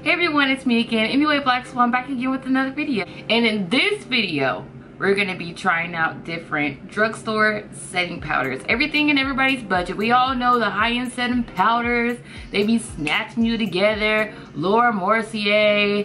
Hey everyone, it's me again, Anyway Black Swan, back again with another video. And in this video, we're gonna be trying out different drugstore setting powders. Everything in everybody's budget. We all know the high-end setting powders. They be snatching you together. Laura Mercier,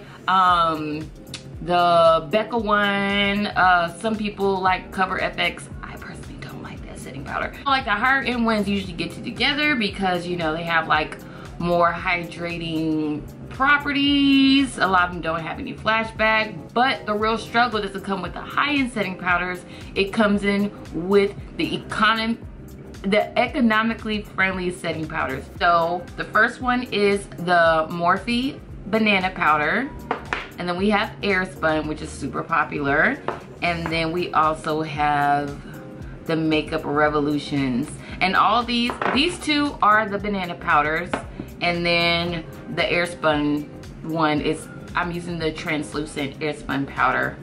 the Becca one. Some people like Cover FX. I personally don't like that setting powder. Like the higher end ones usually get you together because, you know, they have like more hydrating properties. A lot of them don't have any flashback, but the real struggle doesn't come with the high-end setting powders. It comes in with the economically friendly setting powders. So the first one is the Morphe banana powder, and then we have Airspun, which is super popular, and then we also have the Makeup Revolutions. And all these two are the banana powders, and then the Airspun one is, I'm using the translucent Airspun powder.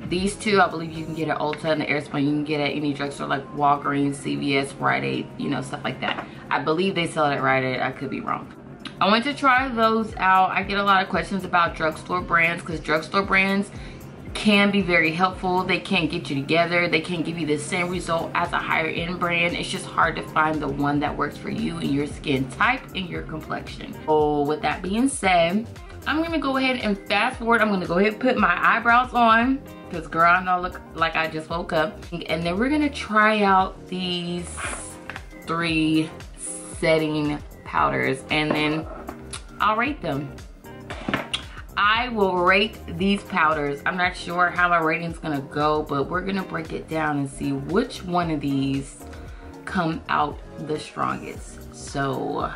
These two, I believe you can get at Ulta, and the Airspun you can get at any drugstore like Walgreens, CVS, Rite Aid, you know, stuff like that. I believe they sell it at Rite Aid. I could be wrong. I went to try those out. I get a lot of questions about drugstore brands because drugstore brands can be very helpful. They can't get you together. They can't give you the same result as a higher end brand. It's just hard to find the one that works for you and your skin type and your complexion. So with that being said, I'm gonna go ahead and fast forward. I'm gonna go ahead and put my eyebrows on because girl, I know, look like I just woke up. And then we're gonna try out these 3 setting powders and then I'll rate them. I will rate these powders. I'm not sure how my rating's gonna go, but we're gonna break it down and see which one of these come out the strongest. So,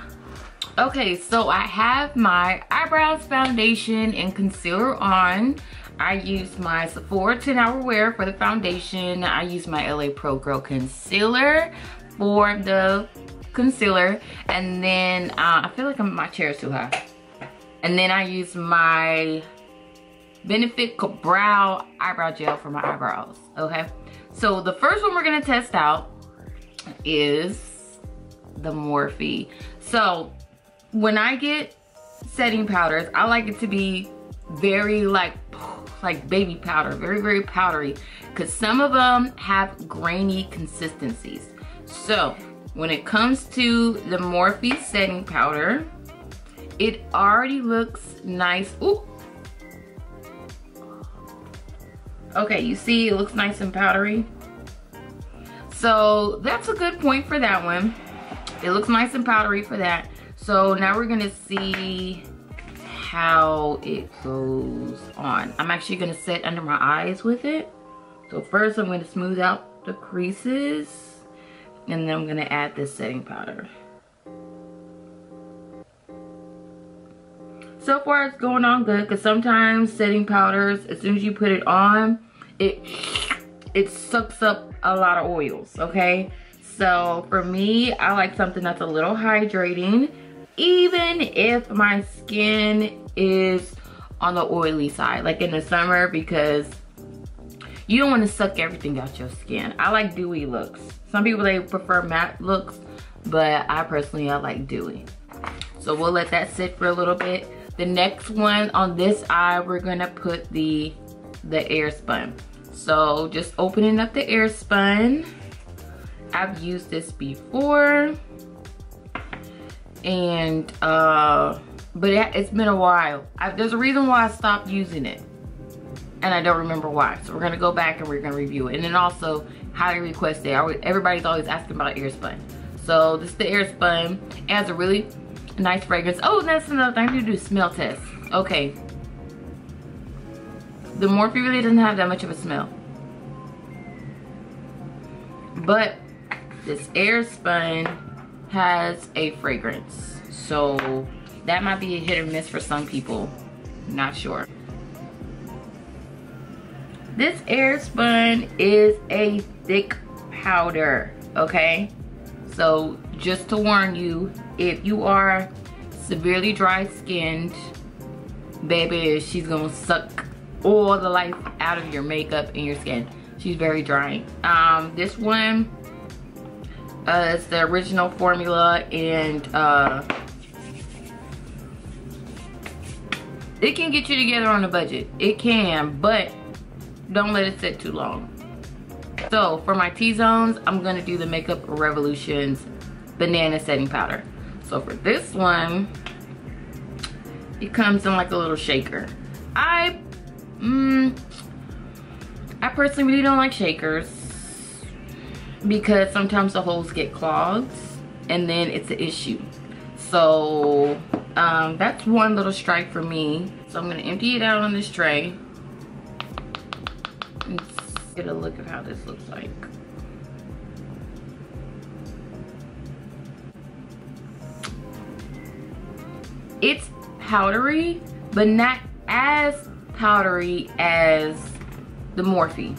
okay, so I have my eyebrows, foundation, and concealer on. I use my Sephora 10-Hour Wear for the foundation. I use my LA Pro Girl concealer for the concealer. And then, I feel like my chair is too high. And then I use my Benefit Brow Eyebrow Gel for my eyebrows, okay? So the first one we're gonna test out is the Morphe. So when I get setting powders, I like it to be very like baby powder, very, very powdery, because some of them have grainy consistencies. So when it comes to the Morphe setting powder, it already looks nice. Ooh. Okay, you see it looks nice and powdery. So that's a good point for that one. It looks nice and powdery for that. So now we're gonna see how it goes on. I'm actually gonna set under my eyes with it. So first I'm gonna smooth out the creases, and then I'm gonna add this setting powder. So far it's going on good, because sometimes setting powders, as soon as you put it on, it sucks up a lot of oils, okay? So for me, I like something that's a little hydrating, even if my skin is on the oily side, like in the summer, because you don't want to suck everything out your skin. I like dewy looks. Some people, they prefer matte looks, but I personally, I like dewy. So we'll let that sit for a little bit. The next one on this eye, we're gonna put the Airspun. So just opening up the Airspun. I've used this before, and but it's been a while. There's a reason why I stopped using it, and I don't remember why. So we're gonna go back and we're gonna review it. And then also highly requested. Everybody's always asking about Airspun. So this is the Airspun. It has a really nice fragrance. Oh, that's another thing to do, smell test. Okay. The Morphe really doesn't have that much of a smell. But this Airspun has a fragrance. So that might be a hit or miss for some people. Not sure. This Airspun is a thick powder, okay? So just to warn you, if you are severely dry skinned, baby, she's gonna suck all the life out of your makeup and your skin. She's very drying. This one is the original formula, and It can get you together on a budget. It can, but don't let it sit too long. So for my T-zones, I'm gonna do the Makeup Revolutions Banana Setting Powder. So for this one, it comes in like a little shaker. I personally really don't like shakers because sometimes the holes get clogged and then it's an issue. So that's one little strike for me. So I'm gonna empty it out on this tray. Let's get a look at how this looks like. It's powdery, but not as powdery as the Morphe.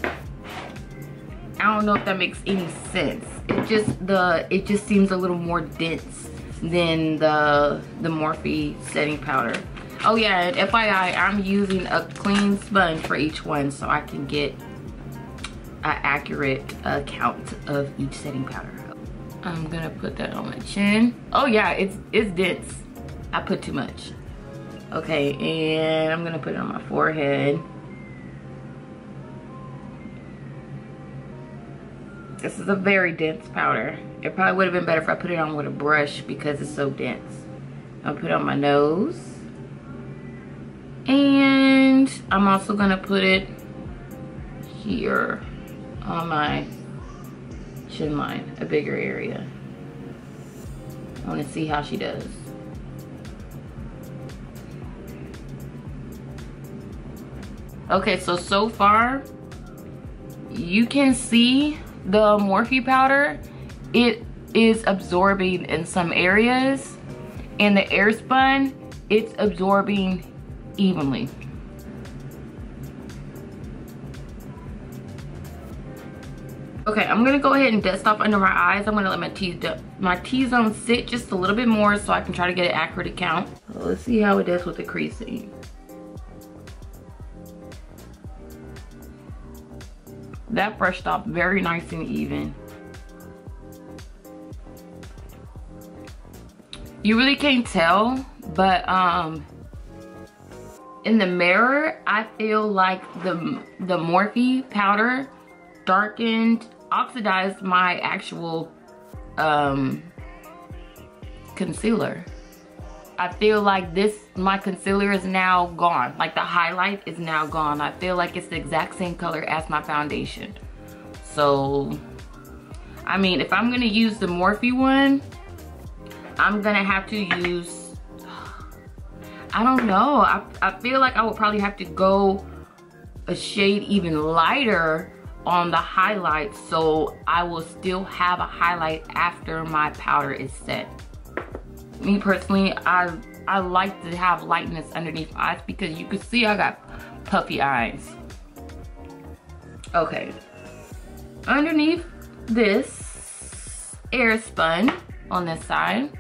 I don't know if that makes any sense. It just seems a little more dense than the Morphe setting powder. Oh yeah, and FYI, I'm using a clean sponge for each one so I can get an accurate count of each setting powder. I'm gonna put that on my chin. Oh yeah, it's dense. I put too much. Okay, and I'm gonna put it on my forehead. This is a very dense powder. It probably would have been better if I put it on with a brush because it's so dense. I'll put it on my nose. And I'm also gonna put it here on my chin line, a bigger area. I wanna see how she does. Okay, so far, you can see the Morphe powder, it is absorbing in some areas, and the Airspun, it's absorbing evenly. Okay, I'm gonna go ahead and dust off under my eyes. I'm gonna let my T-zone sit just a little bit more so I can try to get an accurate count. So let's see how it does with the creasing. That brushed off very nice and even. You really can't tell, but in the mirror, I feel like the Morphe powder darkened, oxidized my actual concealer. I feel like my concealer is now gone. Like the highlight is now gone. I feel like it's the exact same color as my foundation. So, I mean, if I'm gonna use the Morphe one, I'm gonna have to use, I don't know. I feel like I would probably have to go a shade even lighter on the highlight so I will still have a highlight after my powder is set. Me personally, I like to have lightness underneath my eyes because you can see I got puffy eyes. Okay, underneath this Airspun on this side,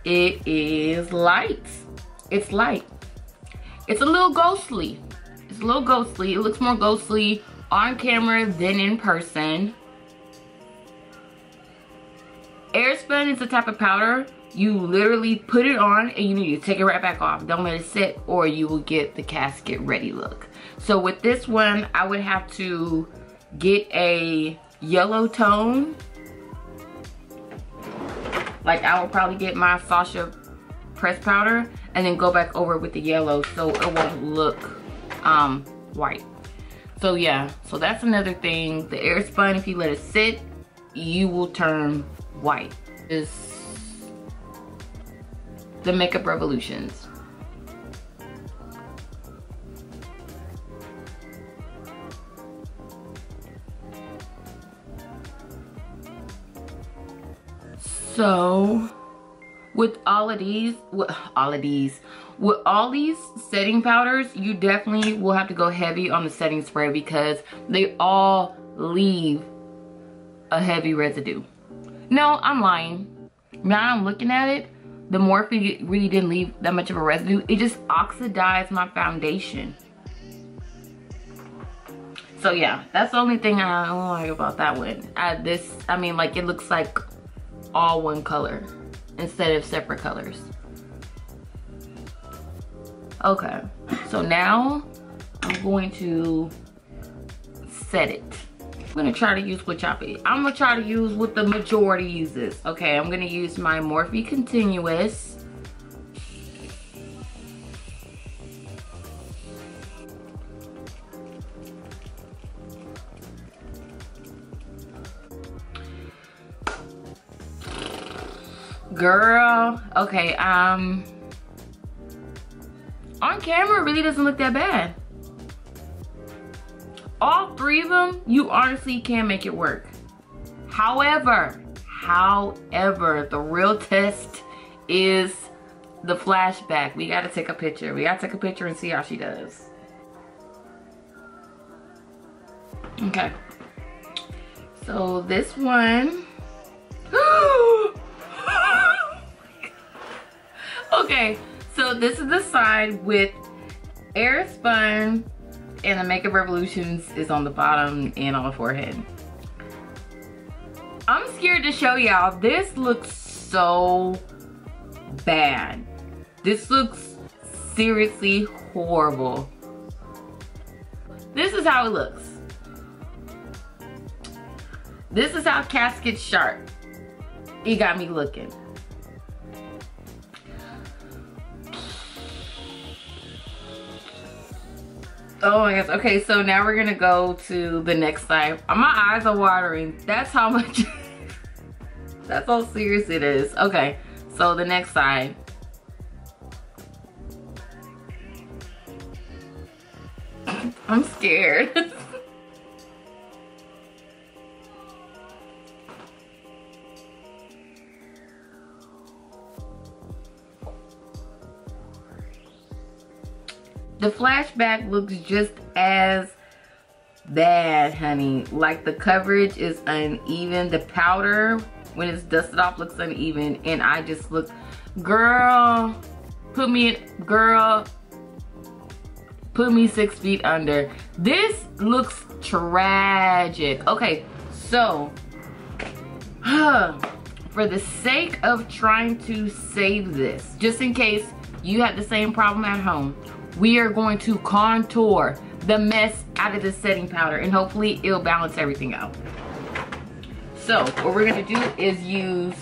it is light. It's light. It's a little ghostly. It's a little ghostly. It looks more ghostly on camera than in person. Airspun is the type of powder you literally put it on and you need to take it right back off. Don't let it sit or you will get the casket ready look. So with this one, I would have to get a yellow tone. Like I would probably get my Sasha pressed powder and then go back over with the yellow so it won't look white. So yeah, so that's another thing. The Airspun, if you let it sit, you will turn white. Is the Makeup Revolutions. So with all these setting powders, you definitely will have to go heavy on the setting spray because they all leave a heavy residue. No, I'm lying. Now I'm looking at it, the Morphe really didn't leave that much of a residue. It just oxidized my foundation. So yeah, that's the only thing I don't like about that one. I mean, like, it looks like all one color instead of separate colors. Okay, so now I'm going to set it. I'm gonna try to use what y'all be. I'm gonna try to use what the majority uses. Okay, I'm gonna use my Morphe Continuous. Girl, okay, on camera it really doesn't look that bad. All three of them, you honestly can make it work. However, the real test is the flashback. We gotta take a picture. We gotta take a picture and see how she does. Okay, so this one. Okay, so this is the side with Air Spun, and the Makeup Revolutions is on the bottom and on the forehead. I'm scared to show y'all. This looks so bad. This looks seriously horrible. This is how it looks. This is how Casket Sharp it got me looking. Oh my gosh. Okay, so now we're gonna go to the next side. My eyes are watering. That's how much, that's how serious it is. Okay, so the next side. I'm scared. The flashback looks just as bad, honey. Like, the coverage is uneven. The powder, when it's dusted off, looks uneven. And I just look, girl, put me 6 feet under. This looks tragic. Okay, so, for the sake of trying to save this, just in case you had the same problem at home, we are going to contour the mess out of the setting powder, and hopefully it'll balance everything out. So what we're gonna do is use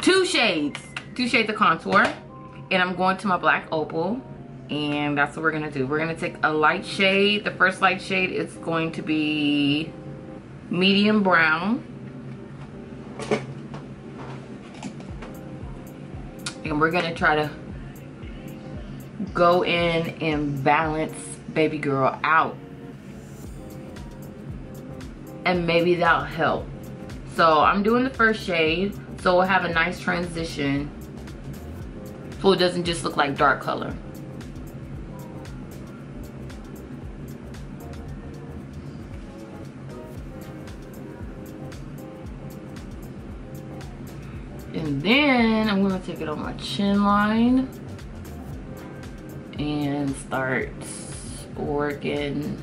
two shades of contour, and I'm going to my black opal, and that's what we're gonna do. We're gonna take a light shade. The first light shade is going to be medium brown, and we're gonna try to go in and balance baby girl out, and maybe that'll help. So I'm doing the first shade so we'll have a nice transition so it doesn't just look like dark color. And then I'm gonna take it on my chin line and start working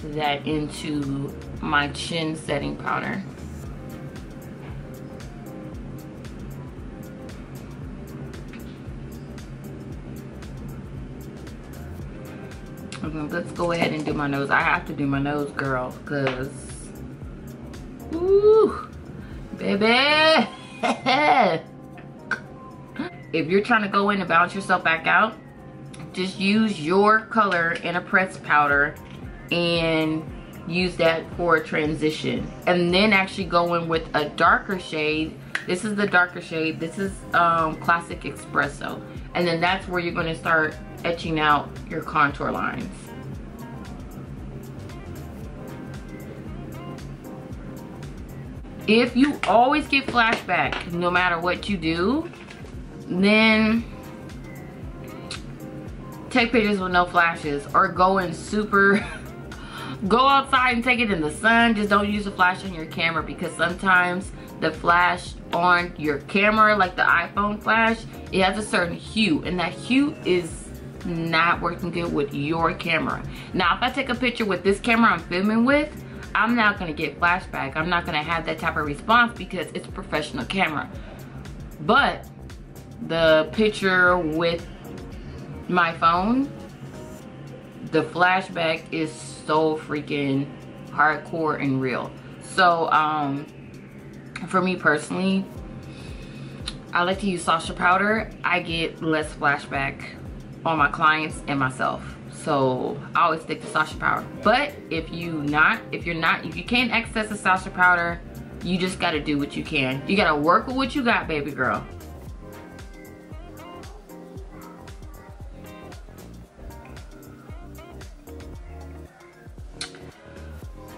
that into my chin setting powder. Okay, let's go ahead and do my nose. I have to do my nose, girl, because ooh, baby. If you're trying to go in and balance yourself back out, just use your color in a pressed powder and use that for a transition, and then actually go in with a darker shade. This is the darker shade. This is Classic Espresso, and then that's where you're going to start etching out your contour lines. If you always get flashback no matter what you do, then take pictures with no flashes, or go in super go outside and take it in the sun. Just don't use a flash on your camera, because sometimes the flash on your camera, like the iPhone flash, it has a certain hue, and that hue is not working good with your camera. Now if I take a picture with this camera I'm filming with, I'm not going to get flashback. I'm not going to have that type of response because it's a professional camera. But the picture with my phone, the flashback is so freaking hardcore and real. So for me personally, I like to use Sasha powder. I get less flashback on my clients and myself. So I always stick to Sasha powder. But if you can't access the Sasha powder, you just gotta do what you can. You gotta work with what you got, baby girl.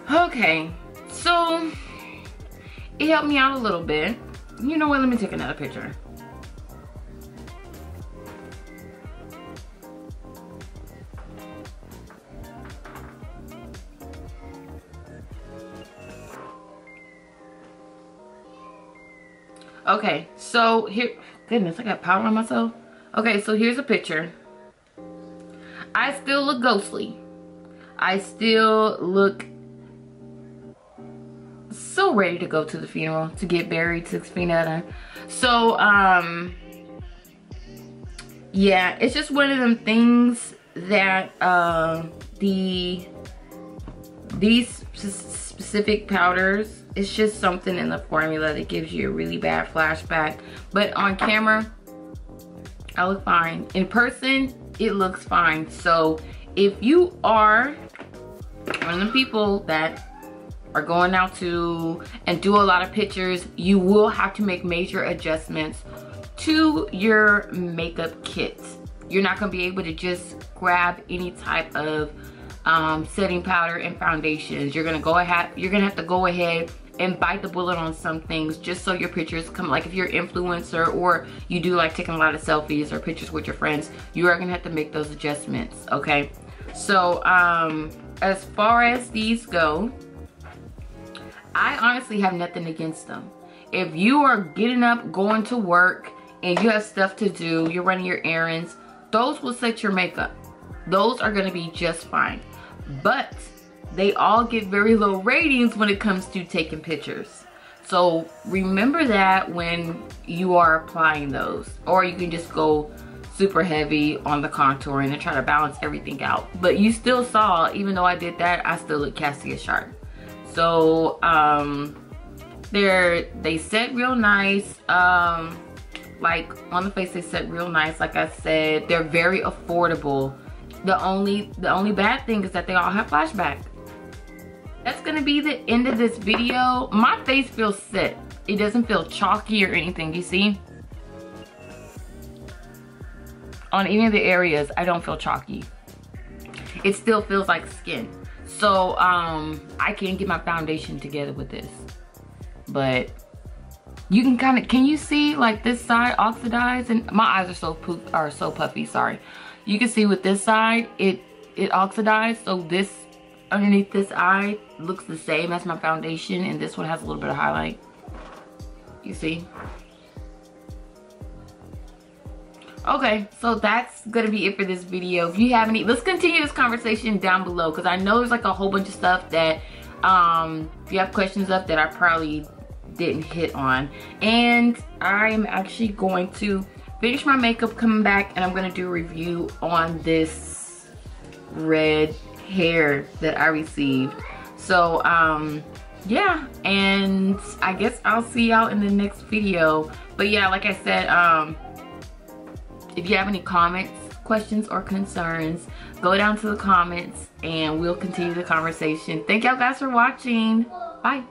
Okay, so it helped me out a little bit. You know what, let me take another picture. Okay, so here, goodness, I got powder on myself. Okay, so here's a picture. I still look ghostly. I still look so ready to go to the funeral, to get buried 6 feet under. So, yeah, it's just one of them things that these specific powders, it's just something in the formula that gives you a really bad flashback. But on camera, I look fine. In person, it looks fine. So if you are one of the people that are going out to and do a lot of pictures, you will have to make major adjustments to your makeup kit. You're not gonna be able to just grab any type of setting powder and foundations. You're gonna have to go ahead and bite the bullet on some things just so your pictures come, like if you're an influencer or you do like taking a lot of selfies or pictures with your friends, you are gonna have to make those adjustments, okay? So as far as these go, I honestly have nothing against them. If you are getting up, going to work, and you have stuff to do, you're running your errands, those will set your makeup. Those are gonna be just fine. But they all get very low ratings when it comes to taking pictures. So remember that when you are applying those. Or you can just go super heavy on the contouring and try to balance everything out. But you still saw, even though I did that, I still look Cassia sharp. So they set real nice. Like on the face they set real nice. Like I said, they're very affordable. The only bad thing is that they all have flashback. That's gonna be the end of this video. My face feels set. It doesn't feel chalky or anything, you see? On any of the areas, I don't feel chalky. It still feels like skin. So I can't get my foundation together with this. But you can can you see like this side oxidized? And my eyes are so puffy, sorry. You can see with this side, it oxidized. So this, underneath this eye, looks the same as my foundation. And this one has a little bit of highlight. You see? Okay, so that's gonna be it for this video. If you have any, let's continue this conversation down below, because I know there's like a whole bunch of stuff that if you have questions up that I probably didn't hit on. And I'm actually going to finish my makeup, coming back, and I'm gonna do a review on this red hair that I received. So yeah, and I guess I'll see y'all in the next video. But yeah, like I said, if you have any comments, questions, or concerns, go down to the comments and we'll continue the conversation. Thank y'all guys for watching. Bye.